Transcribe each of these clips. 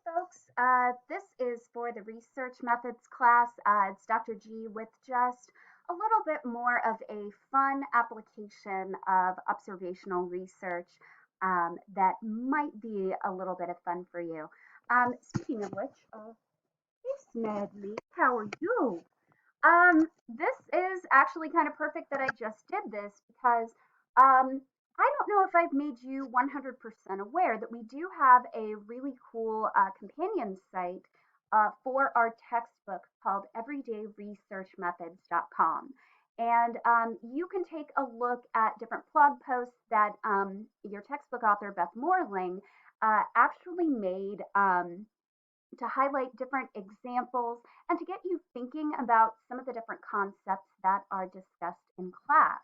folks. This is for the research methods class. It's Dr. G with just a little bit more of a fun application of observational research that might be a little bit of fun for you. Speaking of which, hey Smedley, how are you? This is actually kind of perfect that I just did this because I don't know if I've made you 100% aware that we do have a really cool companion site for our textbook called everydayresearchmethods.com. And you can take a look at different blog posts that your textbook author, Beth Morling, actually made. To highlight different examples and to get you thinking about some of the different concepts that are discussed in class.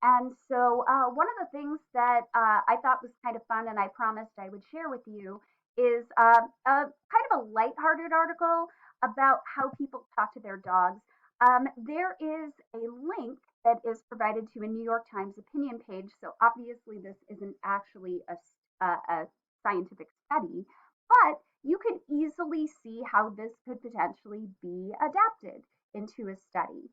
And so, one of the things that I thought was kind of fun and I promised I would share with you is a kind of a lighthearted article about how people talk to their dogs. There is a link that is provided to a New York Times opinion page. So, obviously, this isn't actually a scientific study, but you can easily see how this could potentially be adapted into a study.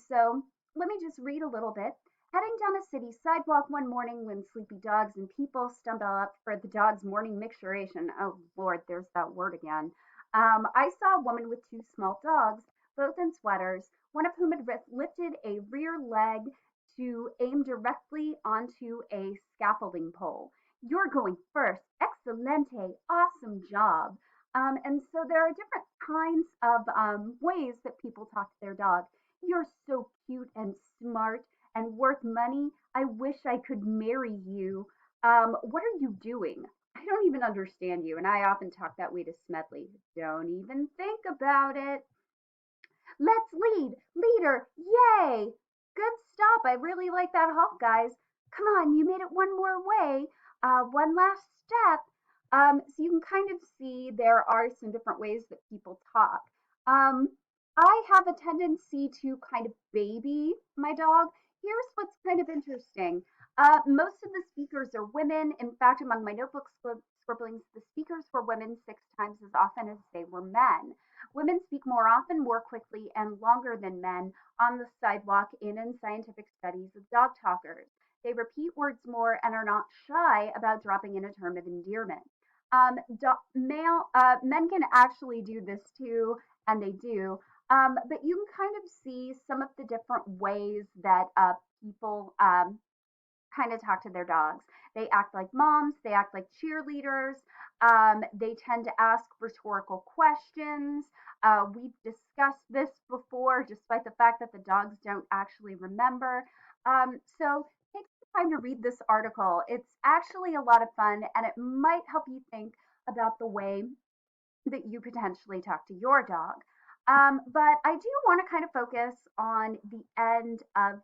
So let me just read a little bit. Heading down a city sidewalk one morning when sleepy dogs and people stumble up for the dog's morning micturition. Oh, Lord, there's that word again. I saw a woman with two small dogs, both in sweaters, one of whom had lifted a rear leg to aim directly onto a scaffolding pole. You're going first. Excelente. Awesome job. And so there are different kinds of ways that people talk to their dog. You're so cute and smart and worth money. I wish I could marry you. What are you doing? I don't even understand you. And I often talk that way to Smedley. Don't even think about it. Let's lead. Leader. Yay. Good stop. I really like that hawk, guys. Come on, you made it one more way. One last step. So you can kind of see there are some different ways that people talk. Um, I have a tendency to kind of baby my dog. Here's what's kind of interesting. Most of the speakers are women. In fact, among my notebook scribblings, the speakers were women 6 times as often as they were men. Women speak more often, more quickly, and longer than men on the sidewalk in scientific studies of dog talkers. They repeat words more and are not shy about dropping in a term of endearment. Men can actually do this too, and they do. But you can kind of see some of the different ways that people kind of talk to their dogs. They act like moms, they act like cheerleaders, they tend to ask rhetorical questions. We've discussed this before, despite the fact that the dogs don't actually remember. So take some time to read this article. It's actually a lot of fun and it might help you think about the way that you potentially talk to your dog. But I do want to kind of focus on the end of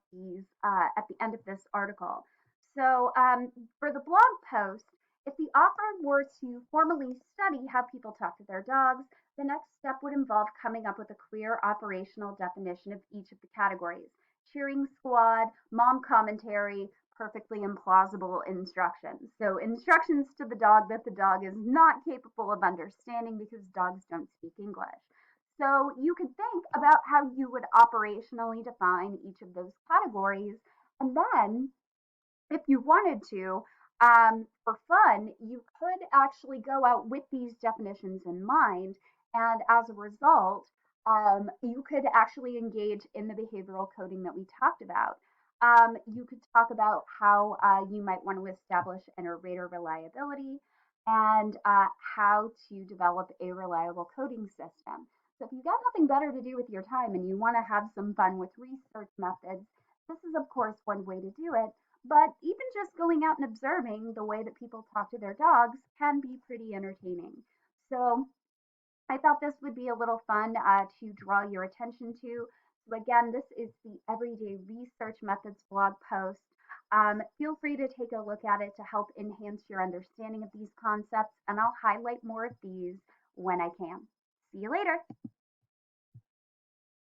at the end of this article. So for the blog post, if the author were to formally study how people talk to their dogs, the next step would involve coming up with a clear operational definition of each of the categories: cheering squad, mom commentary, perfectly implausible instructions. So, instructions to the dog that the dog is not capable of understanding because dogs don't speak English. So, you could think about how you would operationally define each of those categories. And then, if you wanted to, for fun, you could actually go out with these definitions in mind. And as a result, you could actually engage in the behavioral coding that we talked about. You could talk about how you might want to establish inter-rater reliability and how to develop a reliable coding system. So if you've got nothing better to do with your time and you want to have some fun with research methods, this is of course one way to do it. But even just going out and observing the way that people talk to their dogs can be pretty entertaining. So I thought this would be a little fun to draw your attention to. So again, this is the Everyday Research Methods blog post. Feel free to take a look at it to help enhance your understanding of these concepts, and I'll highlight more of these when I can. See you later.